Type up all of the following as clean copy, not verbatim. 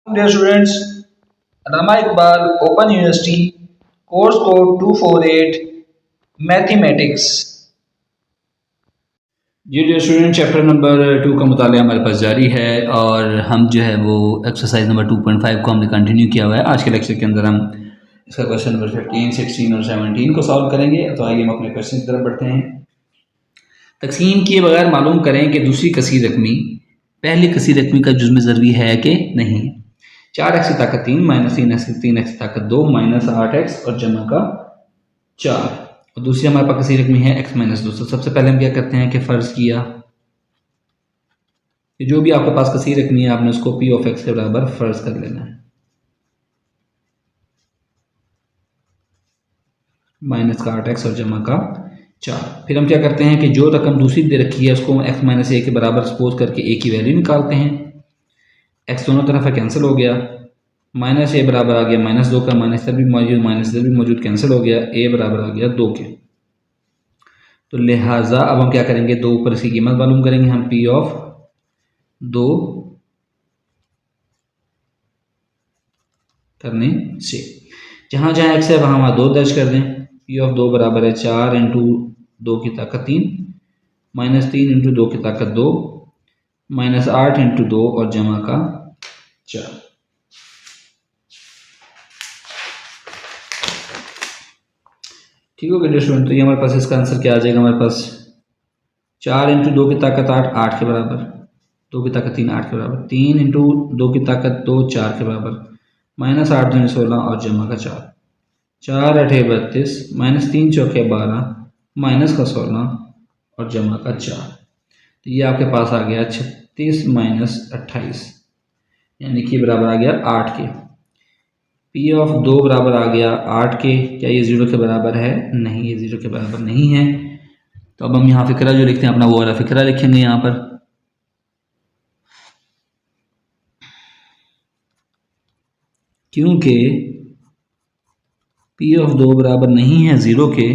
Dear students, Rama Iqbal, Open University, course code 248, Mathematics. जी dear student, chapter number 2 का मुताला हमारे पास जारी है और हम जो है वो एक्सरसाइज नंबर 2.5 को हमने कंटिन्यू किया हुआ है। आज के लेक्चर के अंदर हम इसका क्वेश्चन नंबर 15, 16 और 17 को सॉल्व करेंगे। तो आइए हम अपने क्वेश्चन की तरफ बढ़ते हैं। तकसीम किए बगैर मालूम करें कि दूसरी कसीर रकमी पहली कसीर रकमी का जुज़्म ज़रबी है कि नहीं। 4x की ताकत 3 माइनस 3x की 3x की ताकत 2 माइनस 8x और जमा का 4 और दूसरी हमारे पास कसीर रकमी है x माइनस 2। सबसे पहले हम क्या करते हैं कि फ़र्ज़ किया कि जो भी आपके पास कसीर रकमी है आपने उसको p ऑफ x के बराबर फ़र्ज़ कर लेना है। माइनस का 8x और जमा का 4। फिर हम क्या करते हैं कि जो रकम दूसरी दे रखी है उसको x माइनस ए के बराबर सपोज करके a की वैल्यू निकालते हैं। x दोनों तरफ है कैंसिल हो गया, माइनस ए बराबर आ गया माइनस 2 का, माइनस इधर भी मौजूद माइनस इधर भी मौजूद, कैंसिल हो गया, a बराबर आ गया 2 के। तो लिहाजा अब हम क्या करेंगे, 2 ऊपर इसकी कीमत मालूम करेंगे हम p ऑफ 2 करने से जहाँ जहाँ x है वहाँ वहाँ 2 दर्ज कर दें। p ऑफ 2 बराबर है 4 इंटू 2 की ताकत 3 माइनस 3 इंटू 2 की ताकत 2 माइनस 8 इंटू 2 और जमा का 4। ठीक हो गया स्टूडेंट। तो ये हमारे पास इसका आंसर क्या आ जाएगा, हमारे पास 4 इंटू 2 की ताकत 8 8 के बराबर, 2 की ताकत 3 8 के बराबर, 3 इंटू 2 की ताकत 2 4 के बराबर, माइनस 8 दूनी 16 और जमा का 4, 4 अठे 32 माइनस 3 चौके 12 माइनस का 16 और जमा का 4। तो ये आपके पास आ गया 36 माइनस 28 यानी कि बराबर आ गया 8 के। p ऑफ 2 बराबर आ गया 8 के। क्या ये 0 के बराबर है? नहीं, ये 0 के बराबर नहीं है। तो अब हम यहाँ फिक्रा जो लिखते हैं अपना वो वाला फिक्रा लिखेंगे यहाँ पर। क्योंकि p ऑफ 2 बराबर नहीं है 0 के,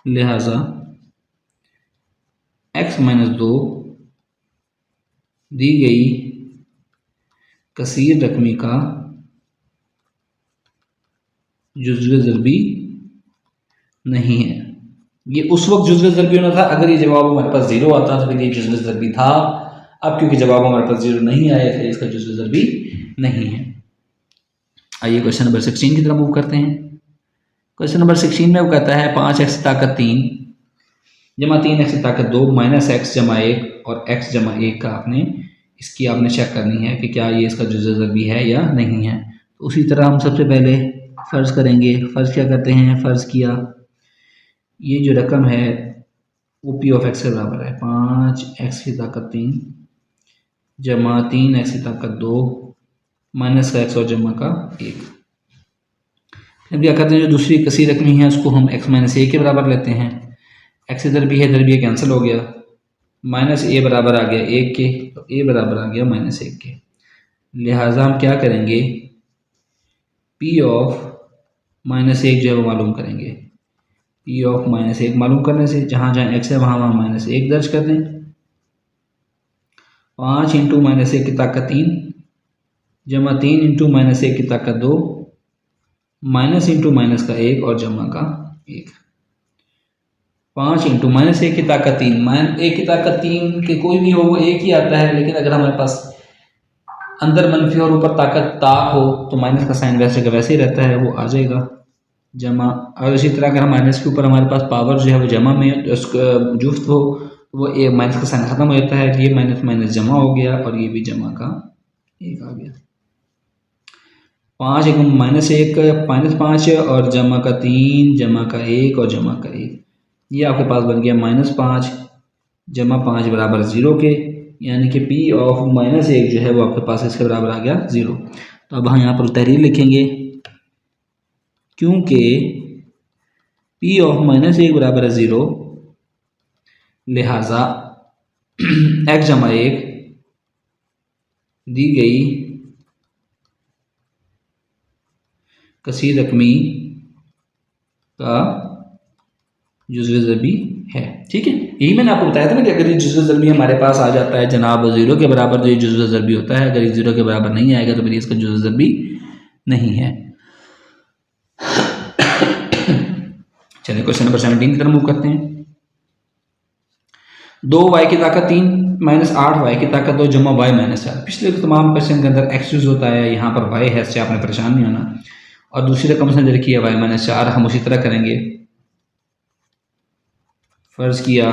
लिहाजा x माइनस 2 दी गई कसीर रकमी का जुज़्व ज़रबी नहीं है। ये उस वक्त जुज़्व ज़रबी होना था अगर ये जवाब हमारे पास 0 आता तो फिर ये जुज़्व ज़रबी था। अब क्योंकि जवाब हमारे पास 0 नहीं आया फिर इसका जुज़्व ज़रबी नहीं है। आइए क्वेश्चन नंबर 16 की तरफ मूव करते हैं। क्वेश्चन नंबर 16 में वो कहता है 5x ताकत 3 जमा 3x की ताकत 2 माइनस x जमा 1 और x जमा 1 का इसकी आपने चेक करनी है कि क्या ये इसका जुज़्व ज़रबी है या नहीं है। तो उसी तरह हम सबसे पहले फ़र्ज़ करेंगे। फ़र्ज़ क्या करते हैं, फ़र्ज़ किया ये जो रकम है वो p ऑफ x के बराबर है 5x की ताकत 3 जमा 3x की ताकत 2 माइनस का x और जमा का 1। अब क्या करते हैं, जो दूसरी कसीर रकमी है उसको हम x माइनस ए के बराबर लेते हैं। x इधर भी है इधर भी है, कैंसिल हो गया, माइनस ए बराबर आ गया 1 के, तो a बराबर आ गया माइनस 1 के। लिहाजा हम क्या करेंगे, p ऑफ माइनस 1 जो है वो मालूम करेंगे। p ऑफ माइनस 1 मालूम करने से जहाँ जहाँ x है वहाँ वहाँ माइनस 1 दर्ज कर दें। 5 इंटू माइनस 1 की ताकत 3 जमा 3 इंटू माइनस 1 की ताकत 2 माइनस इंटू माइनस का 1 और जमा का 1। 5 इंटू माइनस 1 की ताकत 3, माइनस 1 की ताकत 3 के कोई भी हो वो 1 ही आता है, लेकिन अगर हमारे पास अंदर मनफी और ऊपर ताकत ता हो तो माइनस का साइन वैसे का वैसे ही रहता है, वो आ जाएगा जमा। और इसी तरह अगर माइनस के ऊपर हमारे पास पावर जो है वो जमा में जुफ्त हो वो ए माइनस का साइन खत्म हो जाता है, ये माइनस माइनस जमा हो गया और ये भी जमा का 1 आ गया। 5 एक माइनस 1 माइनस 5 और जमा का 3 जमा का 1 और जमा का 1, ये आपके पास बन गया माइनस 5 जमा 5 बराबर 0 के, यानी कि p ऑफ माइनस 1 जो है वो आपके पास इसके बराबर आ गया 0। तो अब हम यहाँ पर तहरीर लिखेंगे, क्योंकि p ऑफ माइनस 1 बराबर है 0, लिहाजा x जमा 1 दी गई कसीर रकमी का जुज़्वे ज़रबी है। ठीक है, यही मैंने आपको बताया था ना कि अगर ये जुज़्वे ज़रबी हमारे पास आ जाता है जनाब 0 के बराबर तो ये जुज़्वे ज़रबी होता है, अगर ये 0 के बराबर नहीं आएगा तो फिर इसका जुज़्वे ज़रबी नहीं है। चलिए क्वेश्चन नंबर 17 की तरफ मूव करते हैं। 2y की ताकत 3 माइनस 8y की ताकत 2 जमा y माइनस 4। पिछले तमाम क्वेश्चन के अंदर x यूज होता है, यहाँ पर y है, इससे आपने परेशान नहीं होना। और दूसरी रकम से रखी है y माइनस 4, हम उसी तरह करेंगे। फर्ज किया,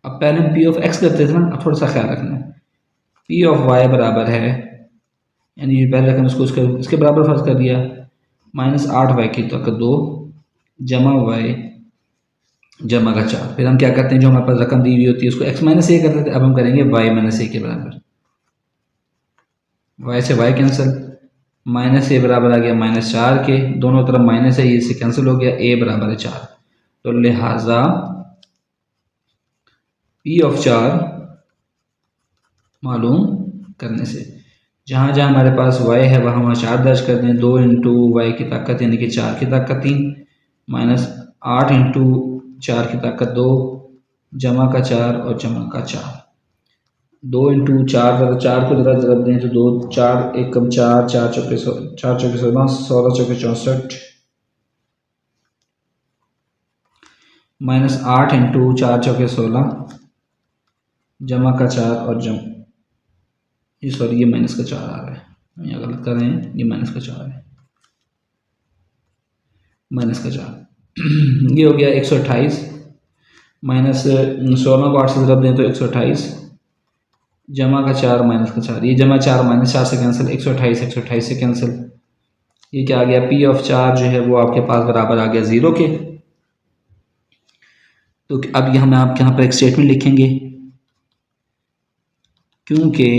अब पहले हम p ऑफ x करते थे ना, अब थोड़ा सा ख्याल रखना, p ऑफ y बराबर है, यानी ये पहले रकम इसको इसके बराबर फर्ज कर दिया, माइनस 8y की ताकत 2 जमा y जमा का 4। फिर हम क्या करते हैं, जो हमारे पास रकम दी हुई होती है उसको x माइनस ए करते थे, अब हम करेंगे y माइनस ए के बराबर। y से y कैंसिल, माइनस ए बराबर आ गया माइनस 4 के, दोनों तरफ माइनस है, ये से कैंसिल हो गया, a बराबर है 4। तो लिहाजा p ऑफ 4 मालूम करने से जहाँ जहाँ हमारे पास y है वहाँ वहाँ 4 दर्ज कर दें। 2 इंटू वाई की ताकत यानी कि 4 की ताकत 3 माइनस 8 इंटू 4 की ताकत 2 जमा का 4 और जमा का 4। 2 इंटू 4 4 को जरा ज़रब दें तो 2 4 1 कम 4 4 चौके 16 16 चौके 64 माइनस 8 इंटू 4 चौके 16 जमा का 4 और ये सॉरी ये माइनस का 4 आ रहा है, हम यहाँ गलत कर रहे हैं, ये माइनस का 4 है, माइनस का 4 ये हो गया 128 माइनस 16 को 8 से ज़रब दें तो 128 जमा का 4 माइनस का 4, ये जमा 4 माइनस 4 से कैंसिल, 128 से कैंसिल, ये क्या आ गया, p ऑफ 4 जो है वो आपके पास बराबर आ गया 0 के। तो अब हम आप यहाँ पर एक स्टेटमेंट लिखेंगे, क्योंकि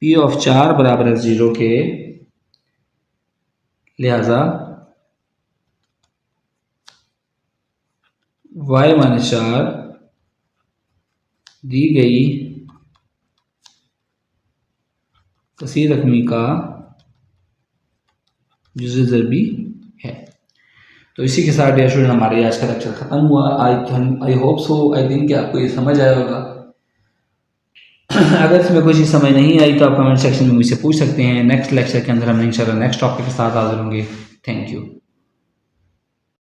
p ऑफ 4 बराबर है 0 के, लिहाजा y माइनस 4 दी गई कसीर रकमी का जुज़्वे ज़रबी है। तो इसी के साथ डियर स्टूडेंट हमारे आज का लेक्चर ख़त्म हुआ। I hope so, I think कि आपको ये समझ आया होगा। अगर इसमें कोई चीज़ समझ नहीं आई तो आप कमेंट सेक्शन में मुझसे पूछ सकते हैं। नेक्स्ट लेक्चर के अंदर हम इंशाल्लाह नेक्स्ट टॉपिक के साथ हाजिर होंगे। Thank you.